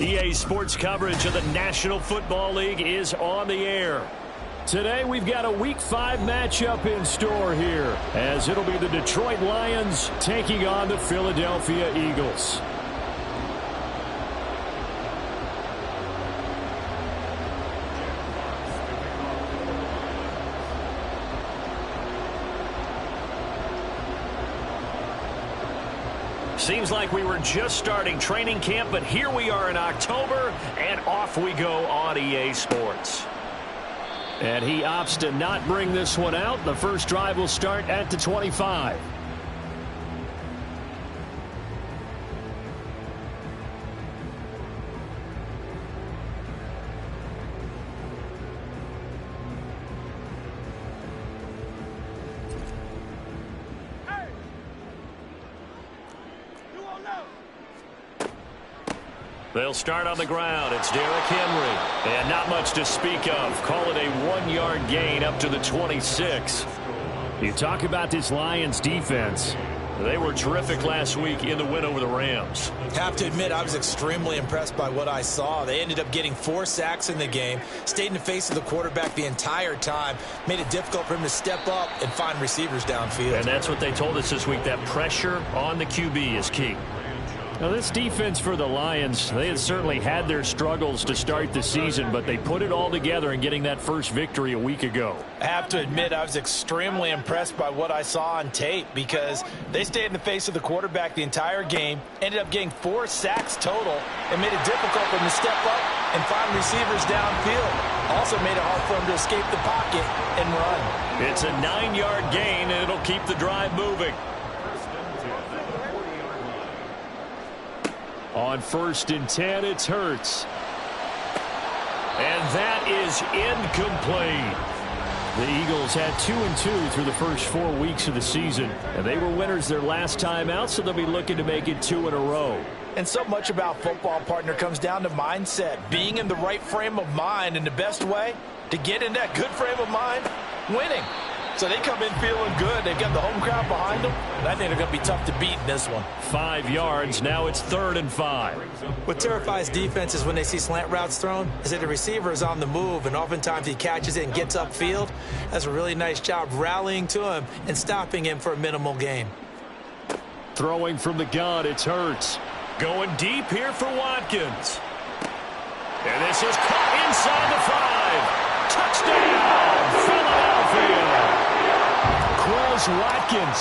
EA Sports coverage of the National Football League is on the air. Today we've got a Week 5 matchup in store here, as it'll be the Detroit Lions taking on the Philadelphia Eagles. Seems like we were just starting training camp, but here we are in October, and off we go on EA Sports. And he opts to not bring this one out. The first drive will start at the 25. They'll start on the ground. It's Derrick Henry. And not much to speak of. Call it a 1-yard gain up to the 26. You talk about this Lions defense. They were terrific last week in the win over the Rams. Have to admit, I was extremely impressed by what I saw. They ended up getting 4 sacks in the game, stayed in the face of the quarterback the entire time, made it difficult for him to step up and find receivers downfield. And that's what they told us this week, that pressure on the QB is key. Now, this defense for the Lions, they had certainly had their struggles to start the season, but they put it all together in getting that first victory a week ago. I have to admit, I was extremely impressed by what I saw on tape because they stayed in the face of the quarterback the entire game, ended up getting 4 sacks total, and made it difficult for them to step up and find receivers downfield. Also made it hard for them to escape the pocket and run. It's a 9-yard gain, and it'll keep the drive moving. On 1st and 10, it's Hurts. And that is incomplete. The Eagles had 2-2 through the first 4 weeks of the season, and they were winners their last time out, so they'll be looking to make it 2 in a row. And so much about football, partner, comes down to mindset, being in the right frame of mind, and the best way to get in that good frame of mind, winning. So they come in feeling good. They've got the home crowd behind them, and I think they're going to be tough to beat in this one. 5 yards. Now it's 3rd and 5. What terrifies defenses when they see slant routes thrown is that the receiver is on the move, and oftentimes he catches it and gets upfield. That's a really nice job rallying to him and stopping him for a minimal gain. Throwing from the gun, it's Hurts. Going deep here for Watkins. And this is caught inside the 5. Touchdown, Philadelphia. Quez Watkins,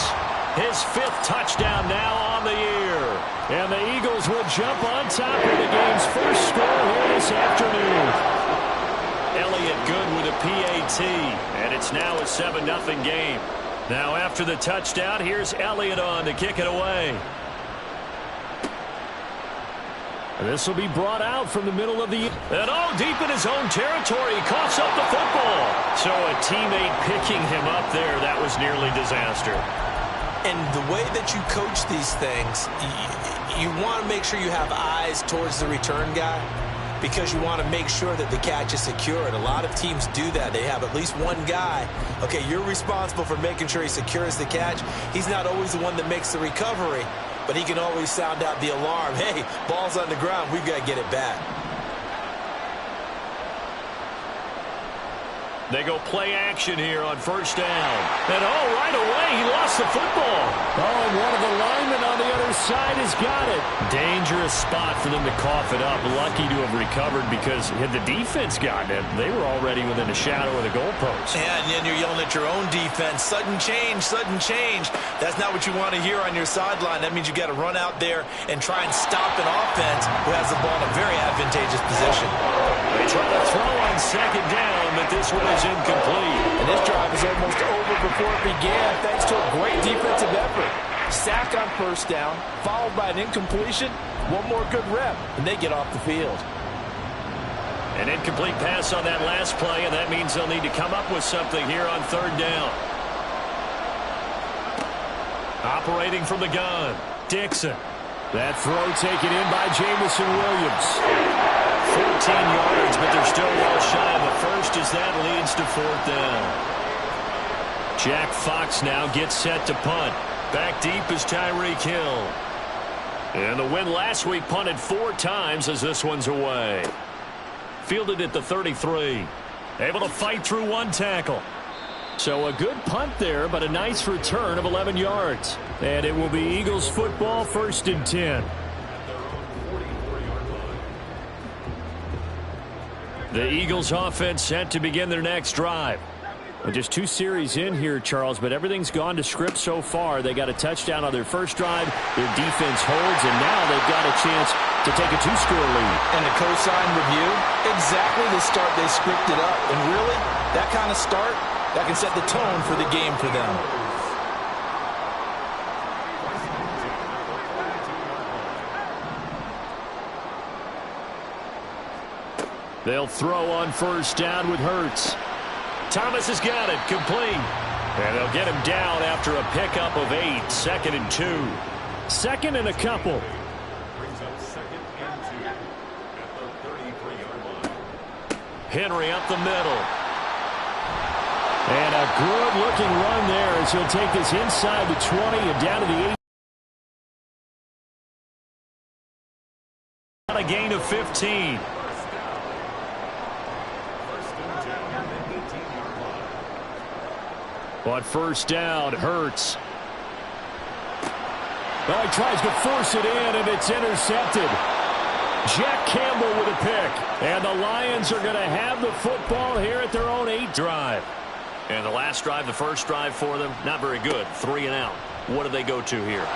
his 5th touchdown now on the year. And the Eagles will jump on top of the game's first score here this afternoon. Elliott good with a PAT, and it's now a 7-0 game. Now after the touchdown, here's Elliott on to kick it away. This will be brought out from the middle of the... And deep in his own territory, he coughs up the football. So a teammate picking him up there, that was nearly disaster. And the way that you coach these things, you want to make sure you have eyes towards the return guy because you want to make sure that the catch is secure. And a lot of teams do that. They have at least one guy. Okay, you're responsible for making sure he secures the catch. He's not always the one that makes the recovery, but he can always sound out the alarm. Hey, ball's on the ground. We've got to get it back. They go play action here on 1st down. And right away, he lost the football. And one of the linemen on the other side has got it. Dangerous spot for them to cough it up. Lucky to have recovered because had the defense gotten it, they were already within a shadow of the goalpost. And then you're yelling at your own defense. Sudden change, sudden change. That's not what you want to hear on your sideline. That means you got to run out there and try and stop an offense who has the ball in a very advantageous position. They try to throw on 2nd down, but this one is incomplete. And this drive is almost over before it began thanks to a great defensive effort. Sack on 1st down, followed by an incompletion. One more good rep, and they get off the field. An incomplete pass on that last play, and that means they'll need to come up with something here on 3rd down. Operating from the gun, Dixon. That throw taken in by Jamison Williams. 14 yards, but they're still well shy of the first as that leads to 4th down. Jack Fox now gets set to punt. Back deep is Tyreek Hill. And the win last week punted 4 times as this one's away. Fielded at the 33. Able to fight through 1 tackle. So a good punt there, but a nice return of 11 yards. And it will be Eagles football, 1st and 10. The Eagles offense set to begin their next drive. Well, just 2 series in here, Charles, but everything's gone to script so far. They got a touchdown on their first drive. Their defense holds, and now they've got a chance to take a 2-score lead. And the cosign review, exactly the start they scripted up. And really, that kind of start, that can set the tone for the game for them. They'll throw on first down with Hurts. Thomas has got it, complete. And they'll get him down after a pickup of 8, 2nd and 2. 2nd and a couple. Henry up the middle. And a good-looking run there as he'll take this inside the 20 and down to the 8. A gain of 15. On first down, Hurts. Well, he tries to force it in, and it's intercepted. Jack Campbell with a pick. And the Lions are going to have the football here at their own 8 drive. And the last drive, the first drive for them, not very good. 3 and out. What do they go to here?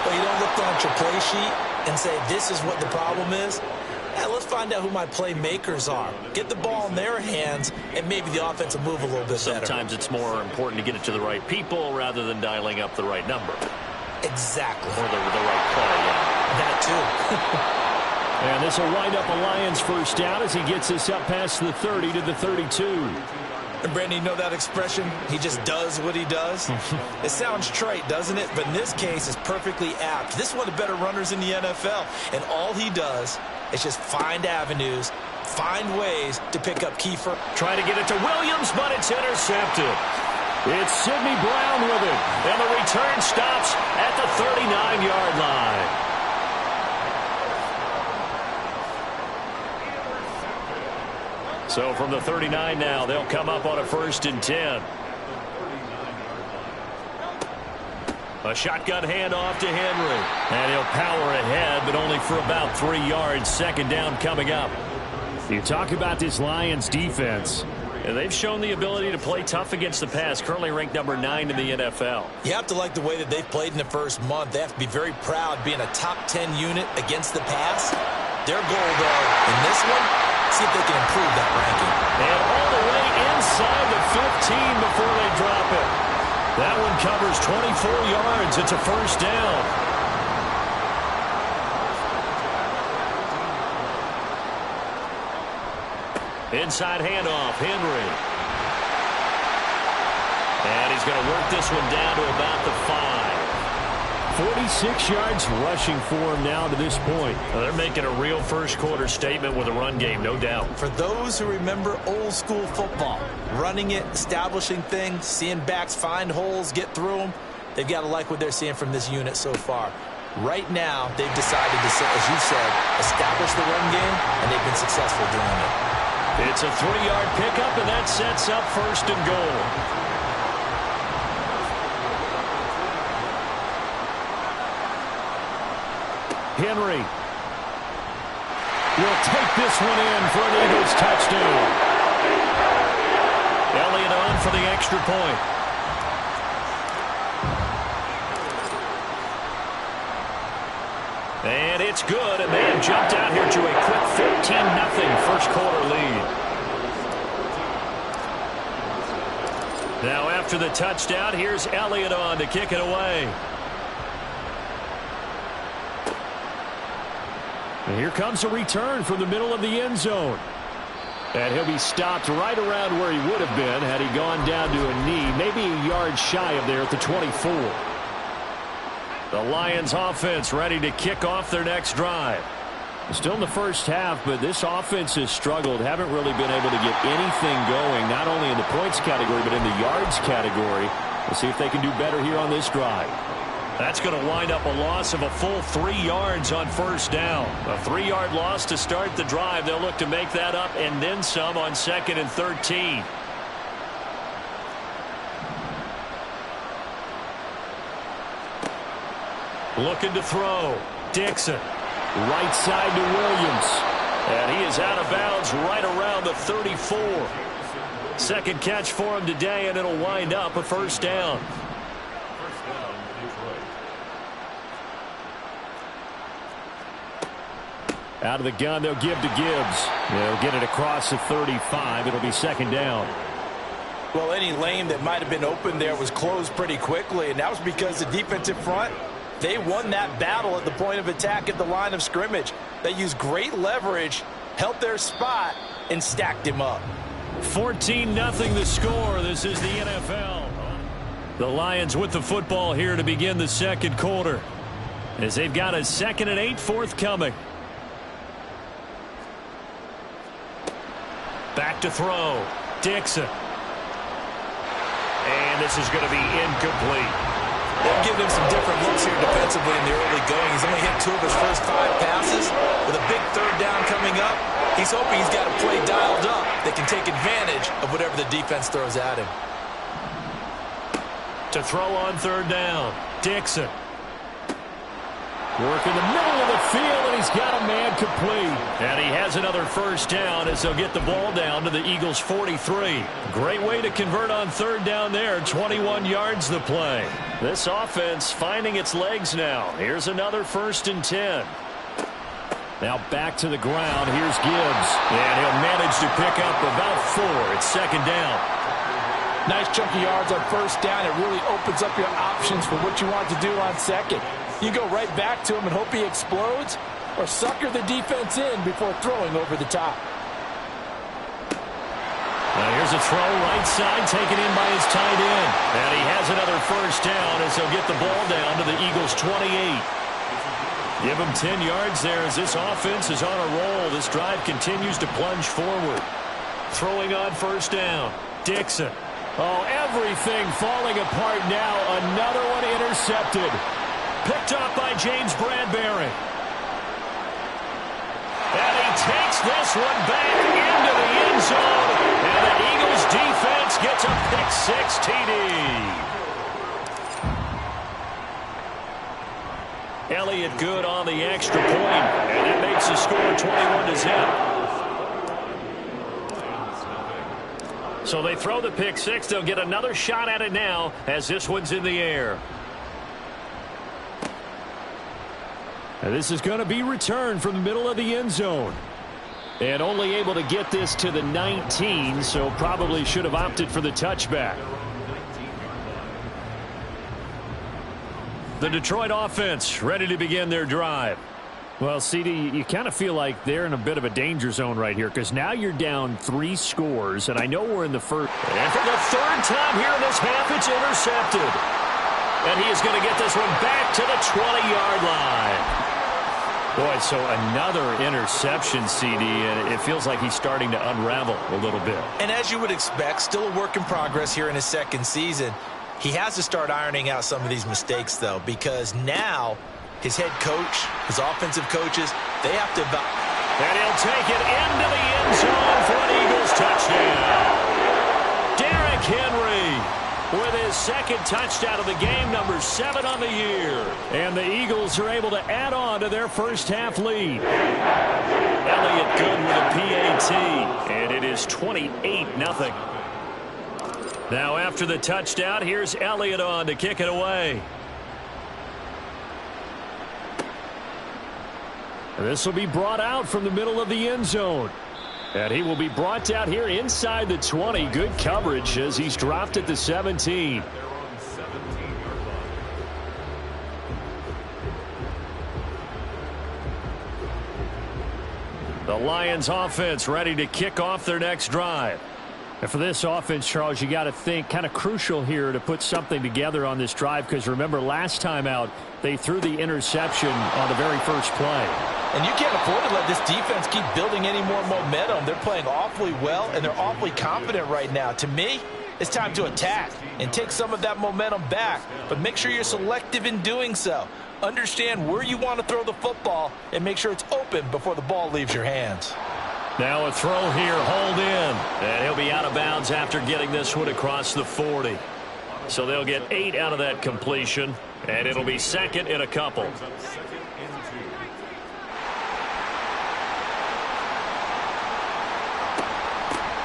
Well, you don't look down at your play sheet and say, this is what the problem is. Yeah, let's find out who my playmakers are. Get the ball in their hands, and maybe the offense will move a little bit better. Sometimes it's more important to get it to the right people rather than dialing up the right number. Exactly. Or the right play, yeah. That too. And this will wind up a Lions first down as he gets this up past the 30 to the 32. And Brandon, you know that expression? He just does what he does? It sounds trite, doesn't it? But in this case, it's perfectly apt. This is one of the better runners in the NFL. And all he does is just find avenues, find ways to pick up Kiefer. Trying to get it to Williams, but it's intercepted. It's Sidney Brown with it. And the return stops at the 39-yard line. So from the 39 now, they'll come up on a 1st and 10. A shotgun handoff to Henry. And he'll power ahead, but only for about 3 yards. 2nd down coming up. You talk about this Lions defense. And they've shown the ability to play tough against the pass, currently ranked number 9 in the NFL. You have to like the way that they've played in the first month. They have to be very proud being a top 10 unit against the pass. Their goal, though, in this one, see if they can improve that ranking. And all the way inside the 15 before they drop it. That one covers 24 yards. It's a first down. Inside handoff, Henry. And he's going to work this one down to about the 5. 46 yards rushing for him now to this point. Well, they're making a real first-quarter statement with a run game, no doubt. For those who remember old-school football, running it, establishing things, seeing backs find holes, get through them, they've got to like what they're seeing from this unit so far. Right now, they've decided to, as you said, establish the run game, and they've been successful doing it. It's a 3-yard pickup, and that sets up 1st and goal. Henry will take this one in for an Eagles touchdown. Elliott on for the extra point. And it's good, and they have jumped out here to a quick 14-0 first-quarter lead. Now after the touchdown, here's Elliott on to kick it away. And here comes a return from the middle of the end zone. And he'll be stopped right around where he would have been had he gone down to a knee, maybe a yard shy of there at the 24. The Lions offense ready to kick off their next drive. Still in the first half, but this offense has struggled. Haven't really been able to get anything going, not only in the points category, but in the yards category. We'll see if they can do better here on this drive. That's going to wind up a loss of a full 3 yards on first down. A 3-yard loss to start the drive. They'll look to make that up and then some on 2nd and 13. Looking to throw. Dixon. Right side to Williams. And he is out of bounds right around the 34. Second catch for him today, and it'll wind up a first down. Out of the gun, they'll give to Gibbs. They'll get it across the 35. It'll be second down. Well, any lane that might have been open there was closed pretty quickly, and that was because the defensive front, they won that battle at the point of attack at the line of scrimmage. They used great leverage, held their spot, and stacked him up. 14-0 the score. This is the NFL. The Lions with the football here to begin the second quarter, as they've got a 2nd and 8 forthcoming. Back to throw. Dixon. And this is going to be incomplete. They've given him some different looks here defensively in the early going. He's only hit 2 of his first 5 passes. With a big third down coming up, he's hoping he's got a play dialed up that can take advantage of whatever the defense throws at him. To throw on third down. Dixon. Working the middle of the field, and he's got a man complete. And he has another first down as they'll get the ball down to the Eagles' 43. Great way to convert on third down there. 21 yards the play. This offense finding its legs now. Here's another 1st and 10. Now back to the ground. Here's Gibbs. And he'll manage to pick up about 4. It's second down. Nice chunky yards on first down. It really opens up your options for what you want to do on second. You go right back to him and hope he explodes, or sucker the defense in before throwing over the top. Now here's a throw right side taken in by his tight end. And he has another first down as they'll get the ball down to the Eagles' 28. Give him 10 yards there as this offense is on a roll. This drive continues to plunge forward. Throwing on first down. Dixon. Oh, everything falling apart now. Another one intercepted. Picked up by James Bradbury. And he takes this one back into the end zone. And the Eagles defense gets a pick-6 TD. Elliott good on the extra point. And that makes the score 21-0. So they throw the pick-6. They'll get another shot at it now as this one's in the air. And this is going to be returned from the middle of the end zone. And only able to get this to the 19, so probably should have opted for the touchback. The Detroit offense ready to begin their drive. Well, CD, you kind of feel like they're in a bit of a danger zone right here, because now you're down 3 scores, and I know we're in the first. And for the 3rd time here in this half, it's intercepted. And he is going to get this one back to the 20-yard line. Boy, so another interception, CD, and it feels like he's starting to unravel a little bit. And as you would expect, still a work in progress here in his 2nd season. He has to start ironing out some of these mistakes, though, because now his head coach, his offensive coaches, they have to... And he'll take it into the end zone for an Eagles touchdown. Derrick Henry with his 2nd touchdown of the game, number 7 on the year. And the Eagles are able to add on to their first half lead. Elliott good with a PAT, and it is 28-0. Now after the touchdown, here's Elliott on to kick it away. This will be brought out from the middle of the end zone. And he will be brought down here inside the 20. Good coverage as he's dropped at the 17. The Lions offense ready to kick off their next drive. And for this offense, Charles, you got to think kind of crucial here to put something together on this drive, because remember last time out they threw the interception on the very first play. And you can't afford to let this defense keep building any more momentum. They're playing awfully well, and they're awfully confident right now. To me, it's time to attack and take some of that momentum back. But make sure you're selective in doing so. Understand where you want to throw the football and make sure it's open before the ball leaves your hands. Now a throw here, hold in. And he'll be out of bounds after getting this one across the 40. So they'll get 8 out of that completion, and it'll be second in a couple.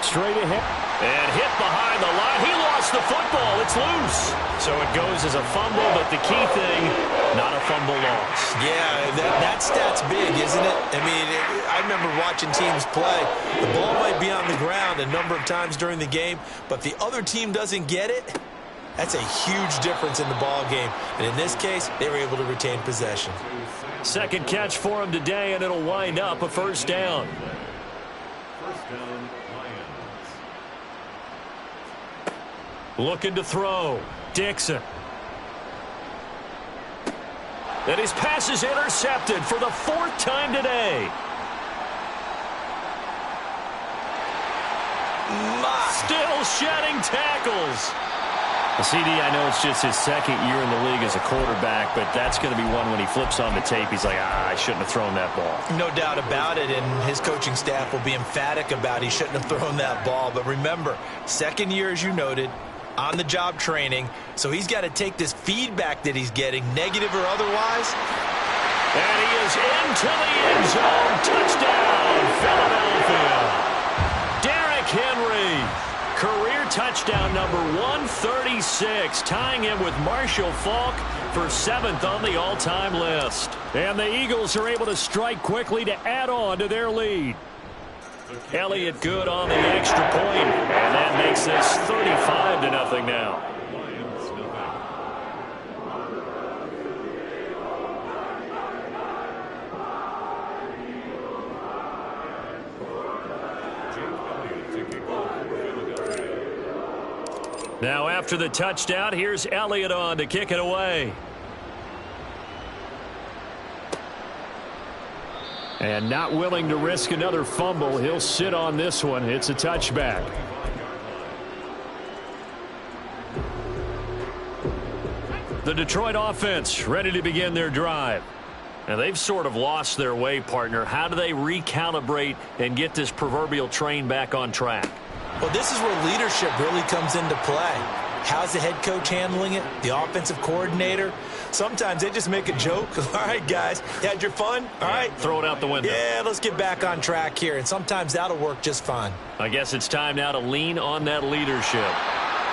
Straight ahead. And hit behind the line. He lost the football. It's loose. So it goes as a fumble, but the key thing, not a fumble loss. Yeah, that stat's big, isn't it? I mean, I remember watching teams play. The ball might be on the ground a number of times during the game, but the other team doesn't get it. That's a huge difference in the ball game. And in this case, they were able to retain possession. Second catch for him today, and it'll wind up a first down. Looking to throw. Dixon. And his pass is intercepted for the 4th time today. Still shedding tackles. CD, I know it's just his second year in the league as a quarterback, but that's going to be one when he flips on the tape. He's like, I shouldn't have thrown that ball. No doubt about it, and his coaching staff will be emphatic about he shouldn't have thrown that ball. But remember, second year, as you noted, on-the-job training, so he's got to take this feedback that he's getting, negative or otherwise. And he is into the end zone. Touchdown, Philadelphia. Derrick Henry. Career touchdown number 136, tying him with Marshall Faulk for 7th on the all-time list. And the Eagles are able to strike quickly to add on to their lead. Elliott good on the extra point, and that makes this 35-0 now. Now after the touchdown, here's Elliott on to kick it away. And not willing to risk another fumble, he'll sit on this one. It's a touchback. The Detroit offense ready to begin their drive. Now they've sort of lost their way, partner. How do they recalibrate and get this proverbial train back on track? Well, this is where leadership really comes into play. How's the head coach handling it? The offensive coordinator? Sometimes they just make a joke. All right, guys, you had your fun? All right. Throw it out the window. Yeah, let's get back on track here. And sometimes that'll work just fine. I guess it's time now to lean on that leadership.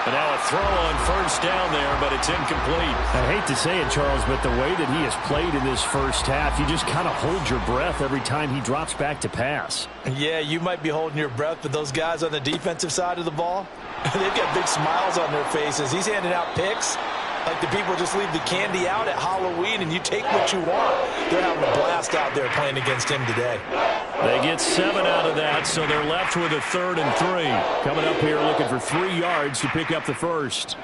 And now a throw on first down there, but it's incomplete. I hate to say it, Charles, but the way that he has played in this first half, you just kind of hold your breath every time he drops back to pass. Yeah, you might be holding your breath, but those guys on the defensive side of the ball, they've got big smiles on their faces. He's handing out picks like the people just leave the candy out at Halloween and you take what you want. They're having a blast out there playing against him today. They get 7 out of that, so they're left with a 3rd and 3. Coming up here looking for 3 yards to pick up the first.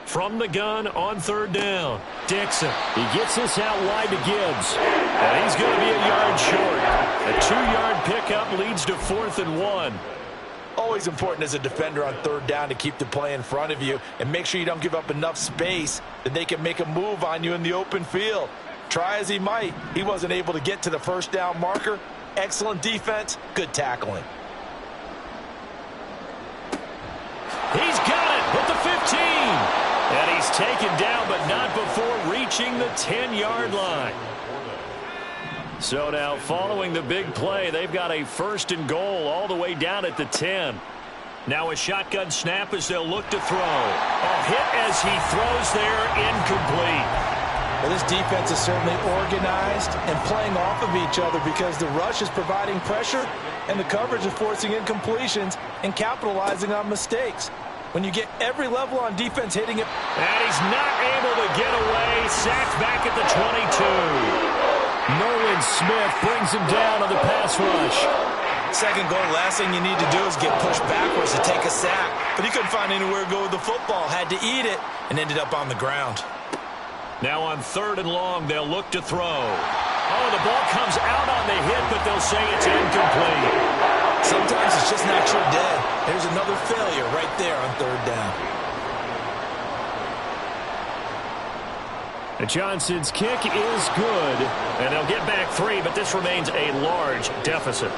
From the gun on 3rd down, Dixon. He gets this out wide to Gibbs. And he's going to be a yard short. A 2-yard pickup leads to 4th and 1. Always important as a defender on 3rd down to keep the play in front of you and make sure you don't give up enough space that they can make a move on you in the open field. Try as he might, he wasn't able to get to the first down marker. Excellent defense, good tackling. He's got it at the 15. And he's taken down, but not before reaching the 10-yard line. So now following the big play, they've got a 1st and goal all the way down at the 10. Now a shotgun snap as they'll look to throw. A hit as he throws there, incomplete. Well, this defense is certainly organized and playing off of each other because the rush is providing pressure and the coverage is forcing incompletions and capitalizing on mistakes. When you get every level on defense hitting it. And he's not able to get away. Sacked back at the 22. Nolan Smith brings him down on the pass rush. Second goal, last thing you need to do is get pushed backwards to take a sack. But he couldn't find anywhere to go with the football. Had to eat it and ended up on the ground. Now on 3rd and long, they'll look to throw. Oh, the ball comes out on the hit, but they'll say it's incomplete. Sometimes it's just not your day. There's another failure right there on 3rd down. And Johnson's kick is good. And they'll get back 3, but this remains a large deficit.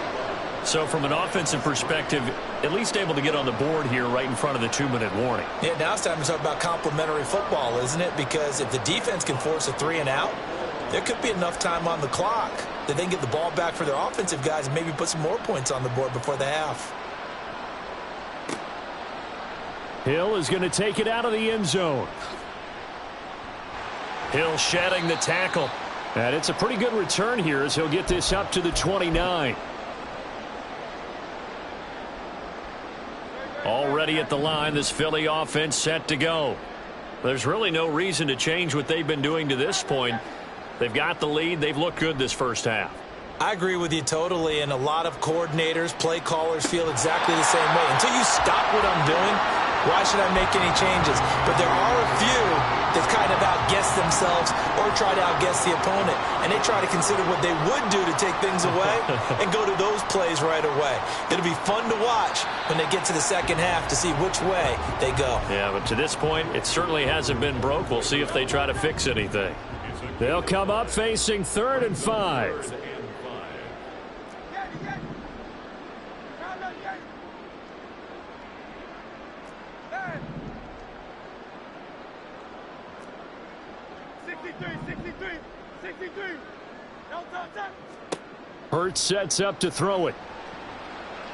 So from an offensive perspective, at least able to get on the board here right in front of the 2-minute warning. Yeah, now it's time to talk about complementary football, isn't it? Because if the defense can force a 3 and out, there could be enough time on the clock that they can get the ball back for their offensive guys and maybe put some more points on the board before the half. Hill is going to take it out of the end zone. Hill shedding the tackle. And it's a pretty good return here as he'll get this up to the 29. Already at the line, this Philly offense set to go. There's really no reason to change what they've been doing to this point. They've got the lead. They've looked good this first half. I agree with you totally, and a lot of coordinators, play callers feel exactly the same way. Until you stop what I'm doing, why should I make any changes? But there are a few that kind of outguess themselves or try to outguess the opponent, and they try to consider what they would do to take things away and go to those plays right away. It'll be fun to watch when they get to the second half to see which way they go. Yeah, but to this point, it certainly hasn't been broke. We'll see if they try to fix anything. They'll come up facing 3rd and 5. Hurts sets up to throw it.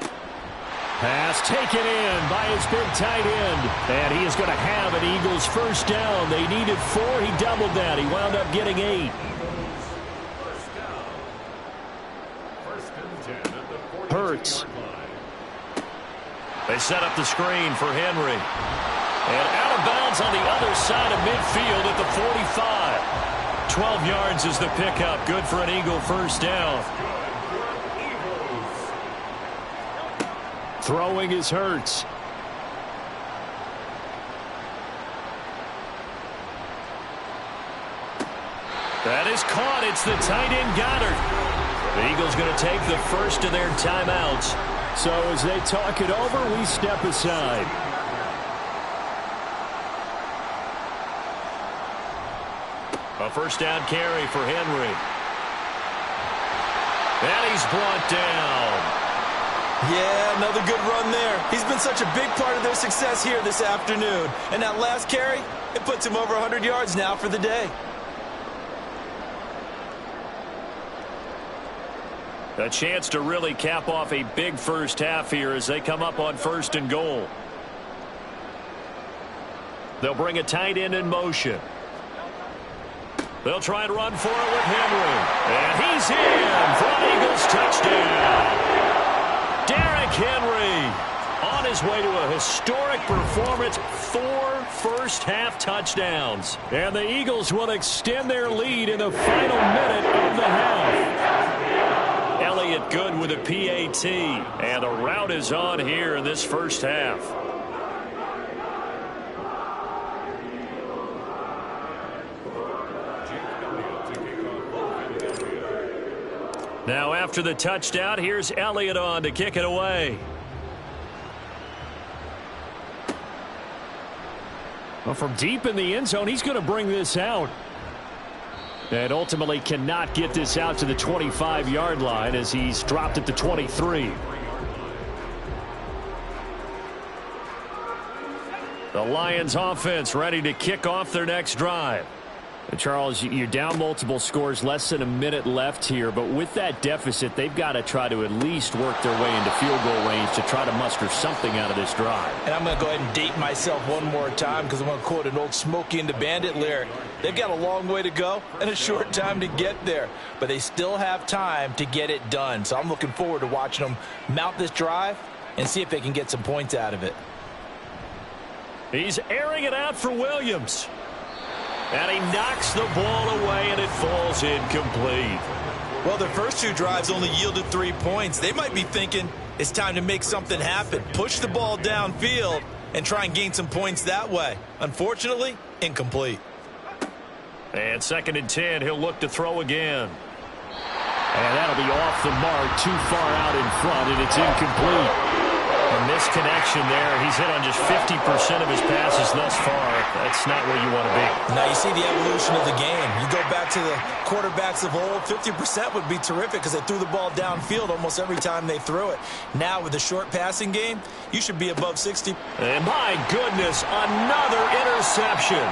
Pass taken in by his big tight end. And he is going to have an Eagles first down. They needed 4. He doubled that. He wound up getting 8. Hurts. They set up the screen for Henry. And out of bounds on the other side of midfield at the 45. 12 yards is the pickup. Good for an Eagle first down. Throwing is Hurts. That is caught. It's the tight end Goddard. The Eagles going to take the first of their timeouts. So as they talk it over, we step aside. A first down carry for Henry. And he's brought down. Yeah, another good run there. He's been such a big part of their success here this afternoon. And that last carry, it puts him over 100 yards now for the day. A chance to really cap off a big first half here as they come up on 1st and goal. They'll bring a tight end in motion. They'll try and run for it with Henry. And he's in for an Eagles touchdown. Derrick Henry on his way to a historic performance. 4 first-half touchdowns. And the Eagles will extend their lead in the final minute of the half. Elliott good with a PAT. And the rout is on here in this first half. Now after the touchdown, here's Elliott on to kick it away. Well, from deep in the end zone, he's going to bring this out. And ultimately cannot get this out to the 25-yard line as he's dropped at the 23. The Lions offense ready to kick off their next drive. Charles, you're down multiple scores, less than a minute left here, but with that deficit, they've got to try to at least work their way into field goal range to try to muster something out of this drive. And I'm going to go ahead and date myself one more time because I'm going to quote an old Smokey and the Bandit lyric. They've got a long way to go and a short time to get there, but they still have time to get it done. So I'm looking forward to watching them mount this drive and see if they can get some points out of it. He's airing it out for Williams. And he knocks the ball away, and it falls incomplete. Well, their first 2 drives only yielded 3 points. They might be thinking it's time to make something happen. Push the ball downfield and try and gain some points that way. Unfortunately, incomplete. And 2nd and 10, he'll look to throw again. And that'll be off the mark, too far out in front, and it's incomplete. And misconnection there. He's hit on just 50% of his passes thus far. That's not where you want to be. Now you see the evolution of the game. You go back to the quarterbacks of old, 50% would be terrific because they threw the ball downfield almost every time they threw it. Now with the short passing game, you should be above 60. And my goodness, another interception.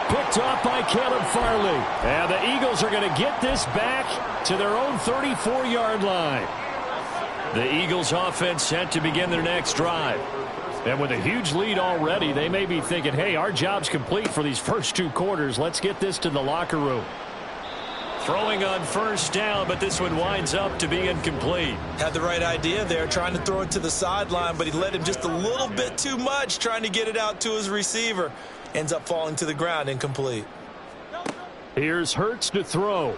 Picked off by Caleb Farley. And the Eagles are going to get this back to their own 34-yard line. The Eagles offense set to begin their next drive. And with a huge lead already, they may be thinking, hey, our job's complete for these first 2 quarters. Let's get this to the locker room. Throwing on first down, but this one winds up to be incomplete. Had the right idea there, trying to throw it to the sideline, but he led him just a little bit too much, trying to get it out to his receiver. Ends up falling to the ground, incomplete. Here's Hurts to throw.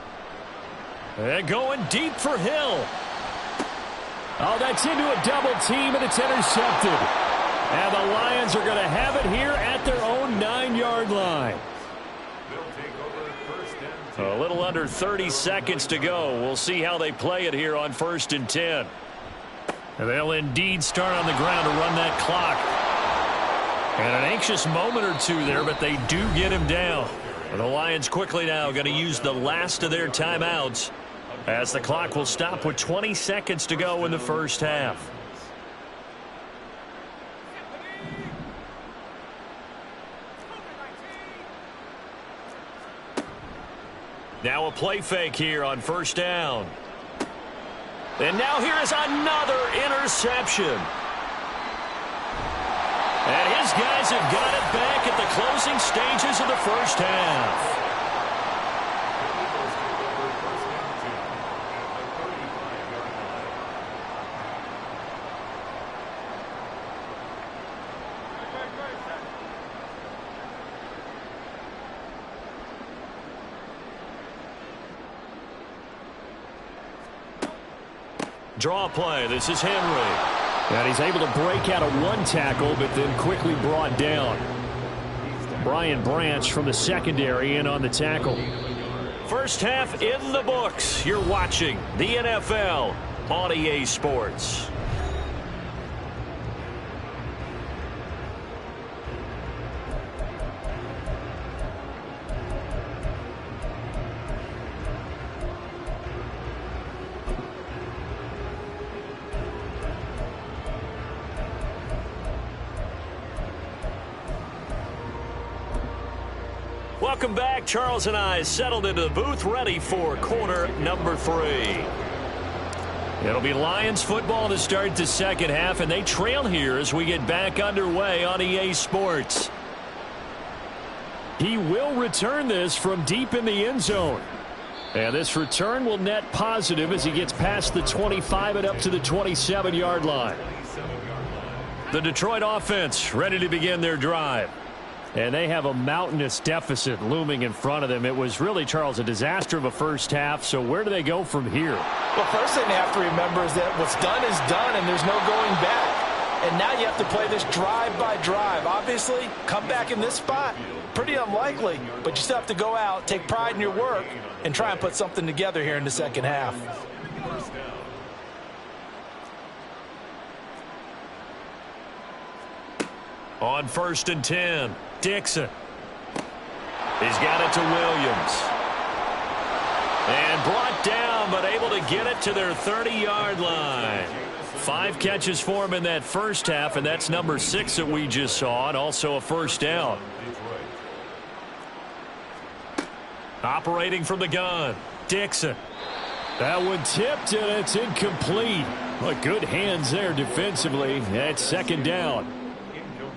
And going deep for Hill. Oh, that's into a double team, and it's intercepted. And the Lions are going to have it here at their own 9-yard line. A little under 30 seconds to go. We'll see how they play it here on 1st and 10. And they'll indeed start on the ground to run that clock. And an anxious moment or two there, but they do get him down. And the Lions quickly now going to use the last of their timeouts, as the clock will stop with 20 seconds to go in the first half. Now a play fake here on first down. And now here is another interception. And his guys have got it back at the closing stages of the first half. Draw play. This is Henry. And he's able to break out of 1 tackle, but then quickly brought down. Brian Branch from the secondary in on the tackle. First half in the books. You're watching the NFL on EA Sports. Welcome back. Charles and I settled into the booth, ready for quarter number 3. It'll be Lions football to start the second half, and they trail here as we get back underway on EA Sports. He will return this from deep in the end zone. And this return will net positive as he gets past the 25 and up to the 27-yard line. The Detroit offense ready to begin their drive. And they have a mountainous deficit looming in front of them. It was really, Charles, a disaster of a first half. So where do they go from here? Well, first thing they have to remember is that what's done is done, and there's no going back. And now you have to play this drive by drive. Obviously, come back in this spot, pretty unlikely. But you still have to go out, take pride in your work, and try and put something together here in the second half. On 1st and 10, Dixon. He's got it to Williams. And brought down, but able to get it to their 30-yard line. 5 catches for him in that first half, and that's number 6 that we just saw, and also a first down. Operating from the gun, Dixon. That one tipped, and it's incomplete. But good hands there defensively. That's second down.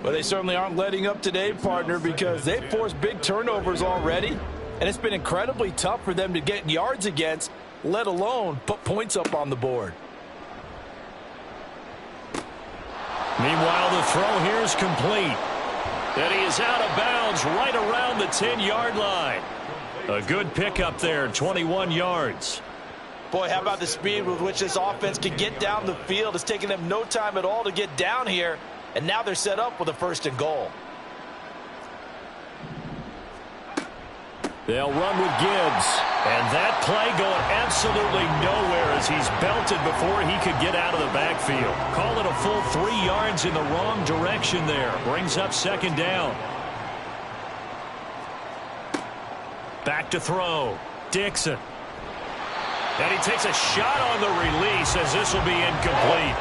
Well, they certainly aren't letting up today, partner, because they've forced big turnovers already, and it's been incredibly tough for them to get yards against, let alone put points up on the board. Meanwhile, the throw here is complete. And he is out of bounds right around the 10-yard line. A good pickup there, 21 yards. Boy, how about the speed with which this offense can get down the field? It's taken them no time at all to get down here. And now they're set up with a 1st and goal. They'll run with Gibbs. And that play going absolutely nowhere as he's belted before he could get out of the backfield. Call it a full 3 yards in the wrong direction there. Brings up second down. Back to throw. Dixon. And he takes a shot on the release as this will be incomplete.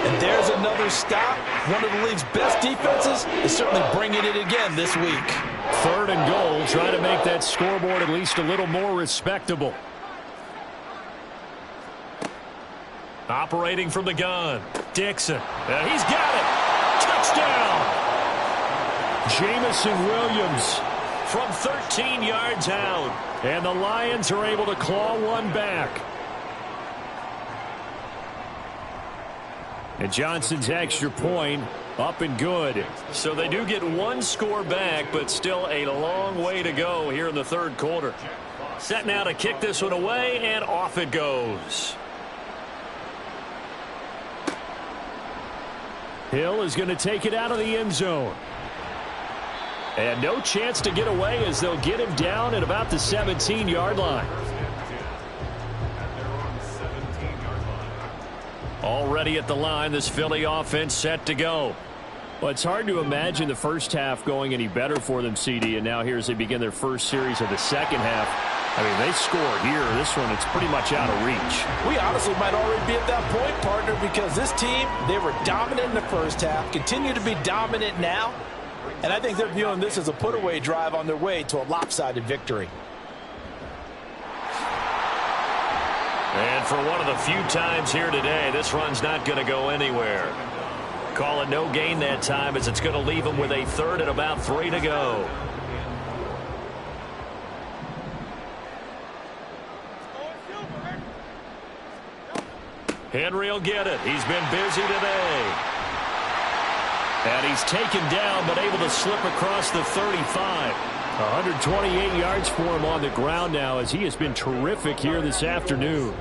And there's another stop. One of the league's best defenses is certainly bringing it again this week. 3rd and goal, trying to make that scoreboard at least a little more respectable. Operating from the gun, Dixon. And he's got it. Touchdown! Jamison Williams from 13 yards out. And the Lions are able to claw one back. And Johnson's extra point up and good. So they do get 1 score back, but still a long way to go here in the 3rd quarter. Set now to kick this one away, and off it goes. Hill is going to take it out of the end zone. And no chance to get away as they'll get him down at about the 17-yard line. Already at the line, this Philly offense set to go. Well, it's hard to imagine the first half going any better for them, CD, and now here as they begin their first series of the second half. I mean, they score here. This one, it's pretty much out of reach. We honestly might already be at that point, partner, because this team, they were dominant in the first half, continue to be dominant now, and I think they're viewing this as a put-away drive on their way to a lopsided victory. And for one of the few times here today, this run's not going to go anywhere. Call it no gain that time as it's going to leave them with a 3rd and about 3 to go. Henry will get it. He's been busy today. And he's taken down but able to slip across the 35. 128 yards for him on the ground now as he has been terrific here this afternoon.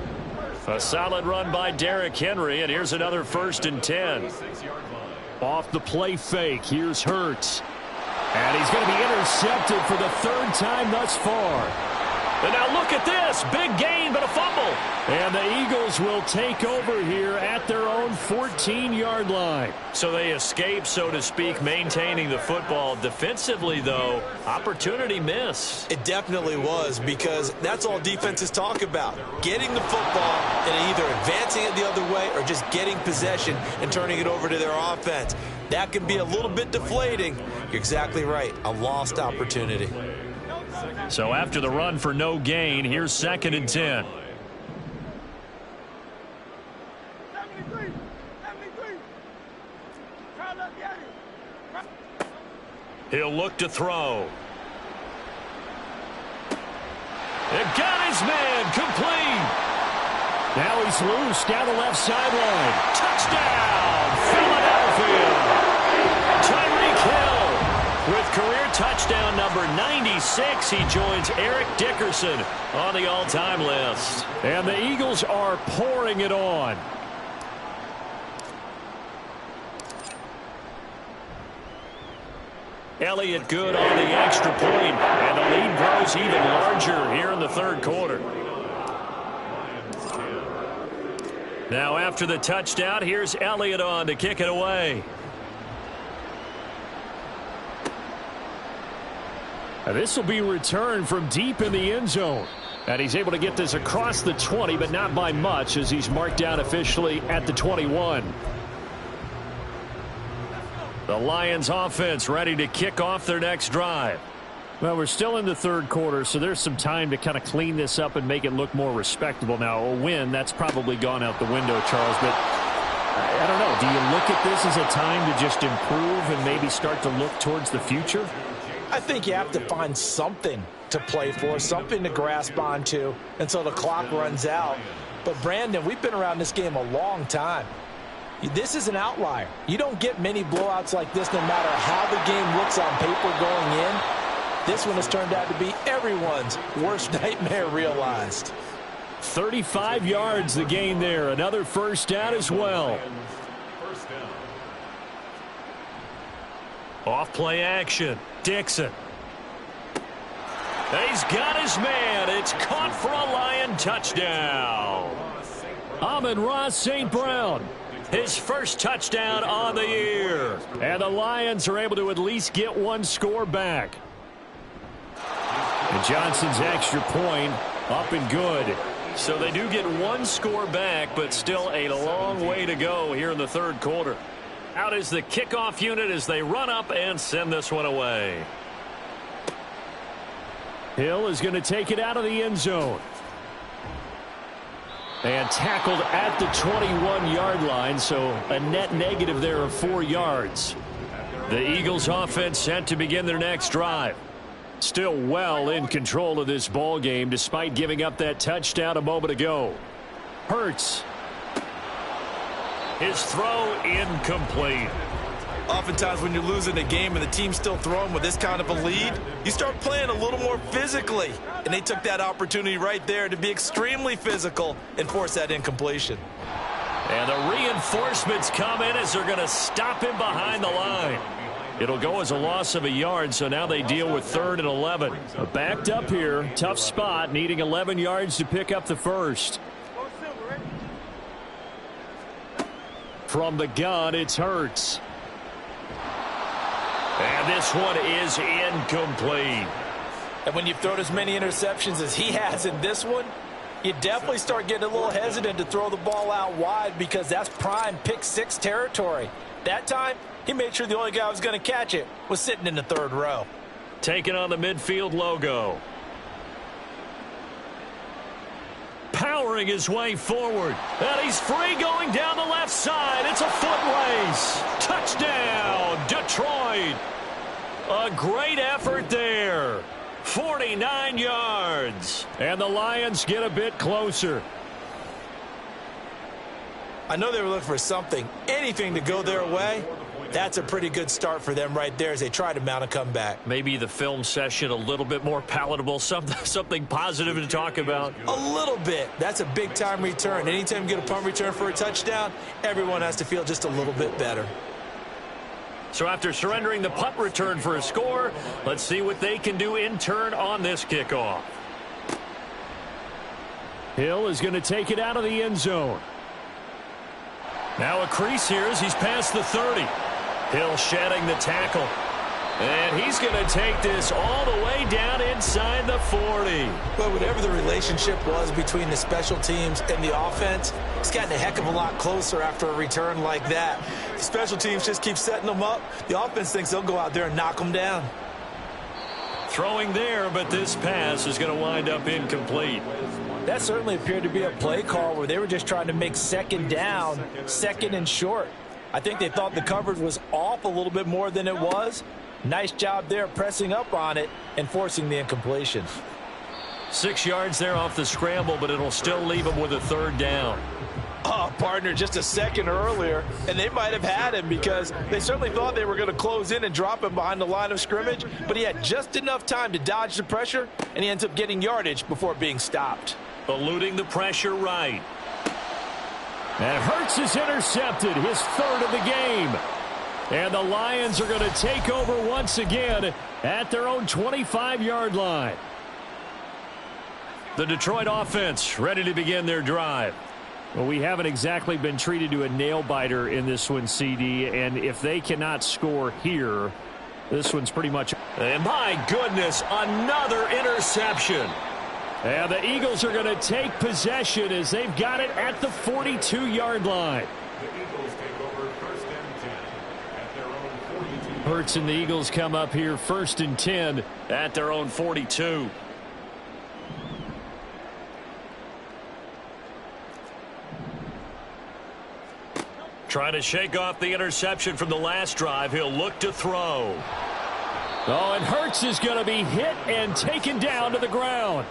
A solid run by Derrick Henry, and here's another 1st and 10. Off the play fake, here's Hurts. And he's going to be intercepted for the 3rd time thus far. And now look at this. Big gain, but a fumble. And the Eagles will take over here at their own 14-yard line. So they escape, so to speak, maintaining the football. Defensively, though, opportunity miss. It definitely was, because that's all defenses talk about. Getting the football and either advancing it the other way or just getting possession and turning it over to their offense. That can be a little bit deflating. You're exactly right. A lost opportunity. So after the run for no gain, here's 2nd and 10. He'll look to throw. And got his man complete. Now he's loose down the left sideline. Touchdown, Philadelphia. Tyreek Hill with career touchdown number 96. He joins Eric Dickerson on the all-time list. And the Eagles are pouring it on. Elliott good on the extra point, and the lead grows even larger here in the 3rd quarter. Now after the touchdown, here's Elliott on to kick it away. And this will be returned from deep in the end zone. And he's able to get this across the 20, but not by much as he's marked down officially at the 21. The Lions offense ready to kick off their next drive. Well, we're still in the 3rd quarter, so there's some time to kind of clean this up and make it look more respectable. Now, a win, that's probably gone out the window, Charles, but I don't know. Do you look at this as a time to just improve and maybe start to look towards the future? I think you have to find something to play for, something to grasp onto until the clock runs out. But, Brandon, we've been around this game a long time. This is an outlier. You don't get many blowouts like this no matter how the game looks on paper going in. This one has turned out to be everyone's worst nightmare realized. 35 yards the gain there. Another 1st down as well. Off play action. Dixon. He's got his man. It's caught for a Lion touchdown. Amon-Ra St. Brown, his first touchdown on the year. And the Lions are able to at least get one score back. And Johnson's extra point up and good. So they do get one score back, but still a long way to go here in the third quarter. Out is the kickoff unit as they run up and send this one away. Hill is going to take it out of the end zone. And tackled at the 21-yard line, so a net negative there of 4 yards. The Eagles offense set to begin their next drive. Still well in control of this ball game despite giving up that touchdown a moment ago. Hurts. His throw incomplete. Oftentimes when you're losing a game and the team's still throwing with this kind of a lead, you start playing a little more physically. And they took that opportunity right there to be extremely physical and force that incompletion. And the reinforcements come in as they're going to stop him behind the line. It'll go as a loss of a yard, so now they deal with 3rd and 11. Backed up here, tough spot, needing 11 yards to pick up the first. From the gun, it's Hurts. And this one is incomplete. And when you've thrown as many interceptions as he has in this one, you definitely start getting a little hesitant to throw the ball out wide because that's prime pick 6 territory. That time, he made sure the only guy who was going to catch it was sitting in the 3rd row. Taking on the midfield logo. Powering his way forward. And he's free going down the left side. It's a foot race. Touchdown, Detroit. A great effort there. 49 yards. And the Lions get a bit closer. I know they were looking for something, anything to go their way. That's a pretty good start for them right there as they try to mount a comeback. Maybe the film session a little bit more palatable, something positive to talk about. A little bit. That's a big-time return. Anytime you get a punt return for a touchdown, everyone has to feel just a little bit better. So after surrendering the punt return for a score, let's see what they can do in turn on this kickoff. Hill is going to take it out of the end zone. Now a crease here as he's past the 30. Hill shedding the tackle. And he's going to take this all the way down inside the 40. But whatever the relationship was between the special teams and the offense, it's gotten a heck of a lot closer after a return like that. The special teams just keep setting them up. The offense thinks they'll go out there and knock them down. Throwing there, but this pass is going to wind up incomplete. That certainly appeared to be a play call where they were just trying to make 2nd down, 2nd and short. I think they thought the coverage was off a little bit more than it was. Nice job there pressing up on it and forcing the incompletion. 6 yards there off the scramble, but it'll still leave him with a 3rd down. Oh, partner, just a second earlier, and they might have had him because they certainly thought they were going to close in and drop him behind the line of scrimmage, but he had just enough time to dodge the pressure, and he ends up getting yardage before being stopped. Eluding the pressure right. And Hurts is intercepted, his 3rd of the game. And the Lions are going to take over once again at their own 25-yard line. The Detroit offense ready to begin their drive. Well, we haven't exactly been treated to a nail-biter in this one, CD, and if they cannot score here, this one's pretty much... And my goodness, another interception. And the Eagles are going to take possession as they've got it at the 42-yard line. Hurts and the Eagles come up here 1st and 10 at their own 42. Trying to shake off the interception from the last drive. He'll look to throw. Oh, and Hurts is going to be hit and taken down to the ground.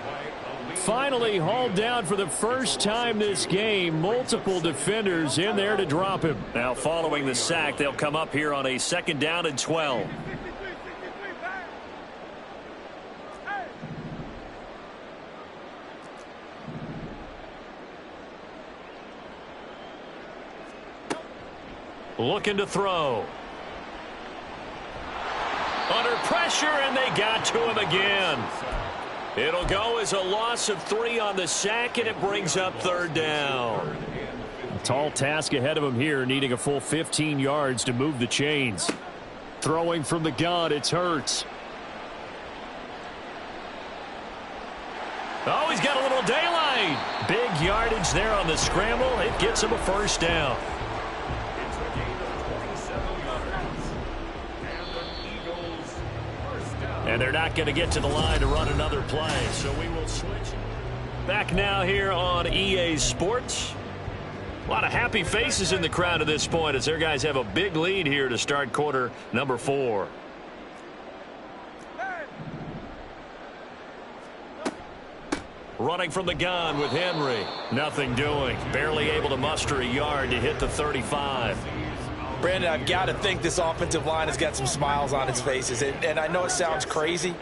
Finally hauled down for the first time this game. Multiple defenders in there to drop him. Now following the sack, they'll come up here on a 2nd down and 12. Looking to throw. Under pressure, and they got to him again. It'll go as a loss of 3 on the sack, and it brings up 3rd down. A tall task ahead of him here, needing a full 15 yards to move the chains. Throwing from the gun, it's Hurts. Oh, he's got a little daylight. Big yardage there on the scramble. It gets him a 1st down. And they're not going to get to the line to run another play, so we will switch. Back now here on EA Sports. A lot of happy faces in the crowd at this point as their guys have a big lead here to start quarter number 4. Running from the gun with Henry. Nothing doing. Barely able to muster a yard to hit the 35. Brandon, I've got to think this offensive line has got some smiles on its faces. And I know it sounds crazy,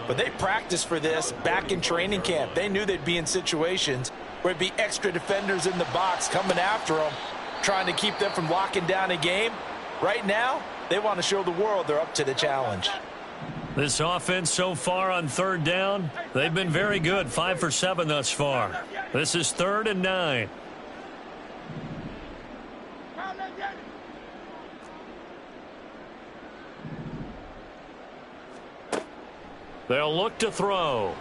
but they practiced for this back in training camp. They knew they'd be in situations where it'd be extra defenders in the box coming after them, trying to keep them from locking down a game. Right now, they want to show the world they're up to the challenge. This offense so far on 3rd down, they've been very good. 5 for 7 thus far. This is 3rd and 9. They'll look to throw.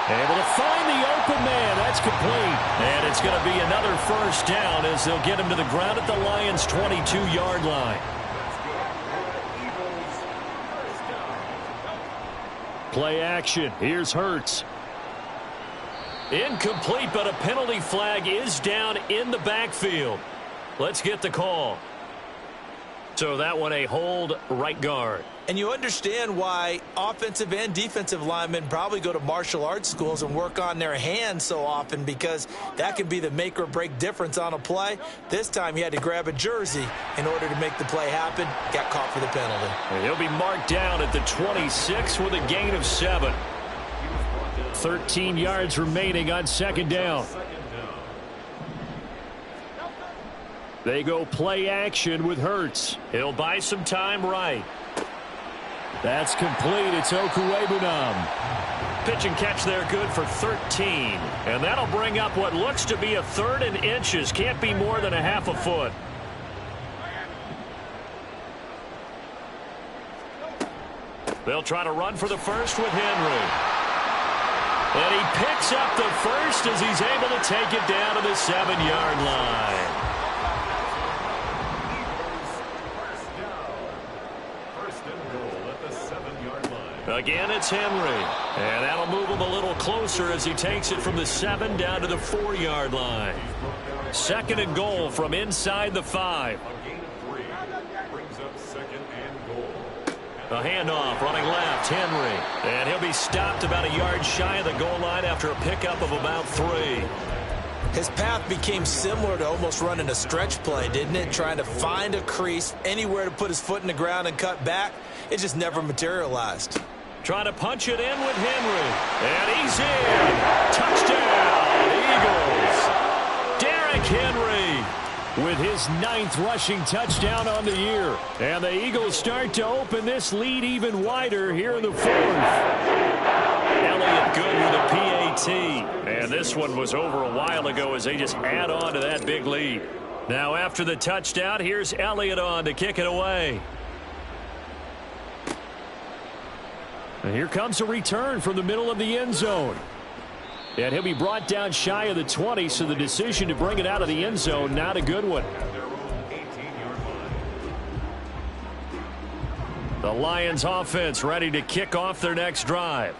Able to find the open man. That's complete. And it's going to be another 1st down as they'll get him to the ground at the Lions' 22-yard line. Play action. Here's Hurts. Incomplete, but a penalty flag is down in the backfield. Let's get the call. So that one a hold right guard. And you understand why offensive and defensive linemen probably go to martial arts schools and work on their hands so often, because that can be the make or break difference on a play. This time he had to grab a jersey in order to make the play happen. Got caught for the penalty. And he'll be marked down at the 26 with a gain of 7. 13 yards remaining on 2nd down. They go play action with Hurts. He'll buy some time right. That's complete. It's Okuwebunam. Pitch and catch there, good for 13. And that'll bring up what looks to be a 3rd and inches. Can't be more than a half a foot. They'll try to run for the 1st with Henry. And he picks up the 1st as he's able to take it down to the 7-yard line. Again, it's Henry. And that'll move him a little closer as he takes it from the 7 down to the 4-yard line. 2nd and goal from inside the 5. A handoff running left, Henry. And he'll be stopped about a yard shy of the goal line after a pickup of about 3. His path became similar to almost running a stretch play, didn't it? Trying to find a crease, anywhere to put his foot in the ground and cut back. It just never materialized. Trying to punch it in with Henry. And he's in. Touchdown, Eagles. Derrick Henry with his 9th rushing touchdown on the year. And the Eagles start to open this lead even wider here in the 4th. Elliott good with a PAT. And this one was over a while ago as they just add on to that big lead. Now after the touchdown, here's Elliott on to kick it away. And here comes a return from the middle of the end zone. And he'll be brought down shy of the 20, so the decision to bring it out of the end zone, not a good one. The Lions offense ready to kick off their next drive.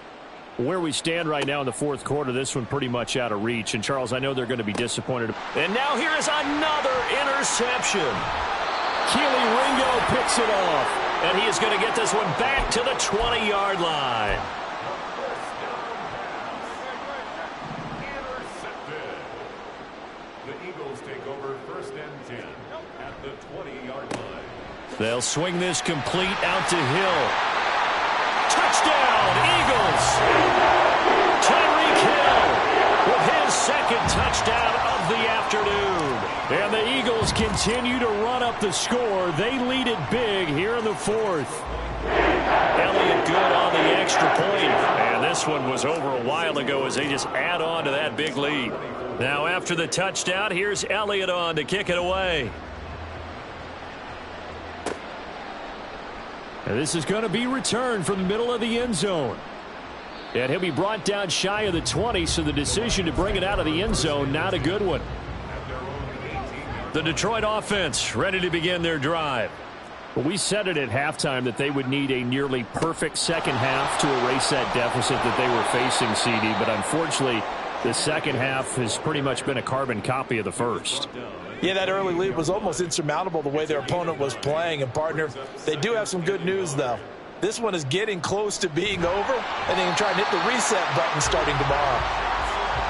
Where we stand right now in the 4th quarter, this one pretty much out of reach. And, Charles, I know they're going to be disappointed. And now here is another interception. Keely Ringo picks it off. And he is going to get this one back to the 20-yard line. Intercepted. The Eagles take over 1st and 10 at the 20-yard line. They'll swing this complete out to Hill. Touchdown, Eagles! Tyreek Hill with his second touchdown of the afternoon. And the Eagles continue to run up the score. They lead it big here in the fourth. Elliott good on the extra point. And this one was over a while ago as they just add on to that big lead. Now after the touchdown, here's Elliott on to kick it away. And this is going to be returned from the middle of the end zone. And he'll be brought down shy of the 20, so the decision to bring it out of the end zone, not a good one. The Detroit offense ready to begin their drive. Well, we said it at halftime that they would need a nearly perfect second half to erase that deficit that they were facing, CD. But unfortunately, the second half has pretty much been a carbon copy of the first. Yeah, that early lead was almost insurmountable the way their opponent was playing. And, partner, they do have some good news, though. This one is getting close to being over, and they can try and hit the reset button starting tomorrow.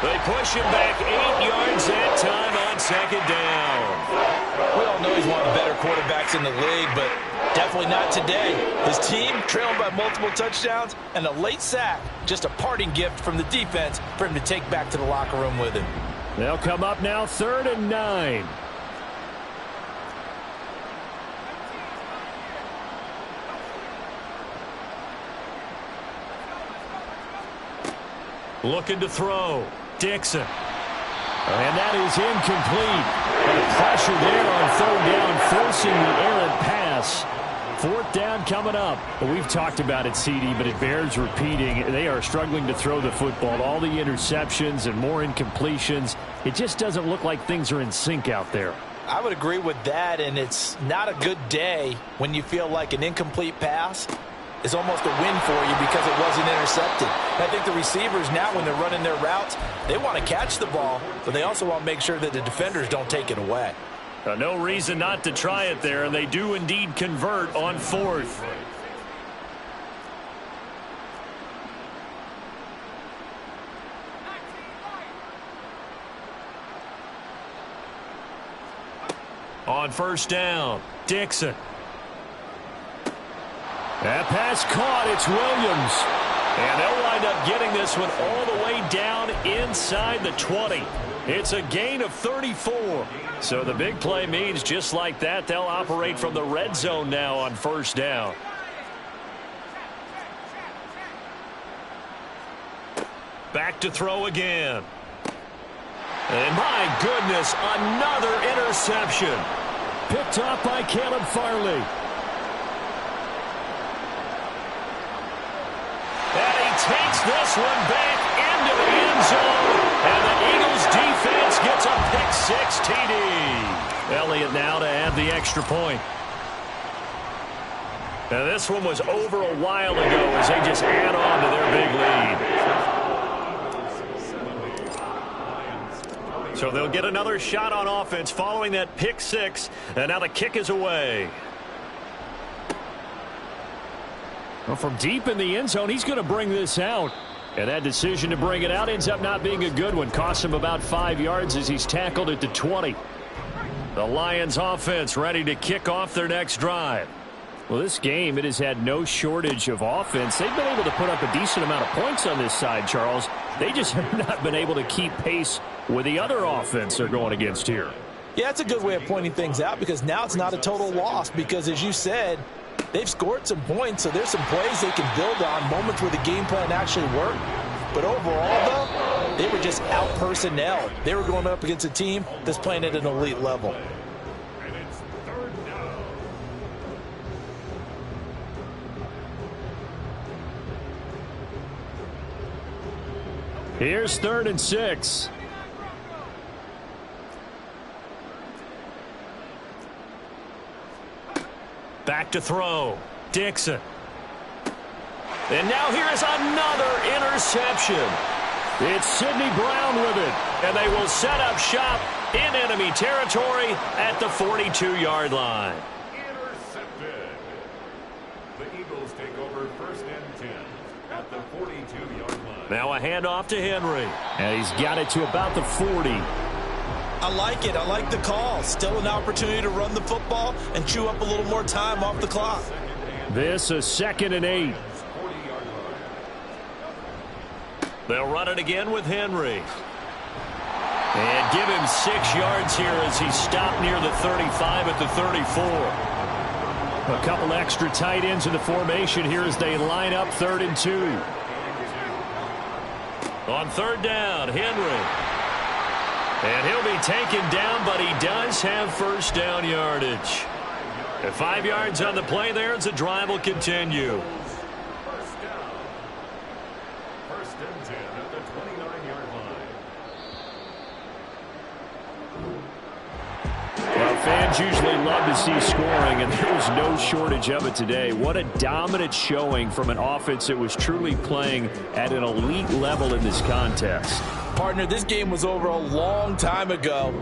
They push him back 8 yards that time on second down. We all know he's one of the better quarterbacks in the league, but definitely not today. His team trailing by multiple touchdowns and a late sack, just a parting gift from the defense for him to take back to the locker room with him. They'll come up now 3rd and 9. Looking to throw. Dixon. And that is incomplete. And the pressure there on 3rd down, forcing the errant pass. 4th down coming up. We've talked about it, CD, but it bears repeating. They are struggling to throw the football. All the interceptions and more incompletions. It just doesn't look like things are in sync out there. I would agree with that, and it's not a good day when you feel like an incomplete pass is almost a win for you because it wasn't intercepted. I think the receivers now, when they're running their routes, they want to catch the ball, but they also want to make sure that the defenders don't take it away. No reason not to try it there, and they do indeed convert on 4th. On 1st down, Dixon. That pass caught. It's Williams. And they'll wind up getting this one all the way down inside the 20. It's a gain of 34. So the big play means just like that, they'll operate from the red zone now on 1st down. Back to throw again. And my goodness, another interception. Picked off by Caleb Farley. And he takes this one back into the end zone. And the Eagles defense gets a pick-6 TD. Elliott now to add the extra point. Now this one was over a while ago as they just add on to their big lead. So they'll get another shot on offense following that pick-6. And now the kick is away. Well, from deep in the end zone, he's going to bring this out. And that decision to bring it out ends up not being a good one. Costs him about 5 yards as he's tackled at the 20. The Lions offense ready to kick off their next drive. Well, this game, it has had no shortage of offense. They've been able to put up a decent amount of points on this side, Charles. They just have not been able to keep pace with the other offense they're going against here. Yeah, it's a good way of pointing things out because now it's not a total loss because, as you said, they've scored some points, so there's some plays they can build on, moments where the game plan actually worked. But overall, though, they were just out-personnel. They were going up against a team that's playing at an elite level. And it's 3rd down. Here's 3rd and 6. Back to throw. Dixon. And now here is another interception. It's Sidney Brown with it. And they will set up shop in enemy territory at the 42-yard line. Intercepted. The Eagles take over 1st and 10 at the 42-yard line. Now a handoff to Henry. And he's got it to about the 40. I like it. I like the call. Still an opportunity to run the football and chew up a little more time off the clock. This is 2nd and 8. They'll run it again with Henry. And give him 6 yards here as he stopped near the 35 at the 34. A couple extra tight ends in the formation here as they line up 3rd and 2. On 3rd down, Henry. And he'll be taken down, but he does have 1st down yardage. At 5 yards on the play there as the drive will continue. First down. 1st and 10 at the 29-yard line. Well, fans usually love to see scoring, and there was no shortage of it today. What a dominant showing from an offense that was truly playing at an elite level in this contest. Partner, this game was over a long time ago.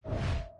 10.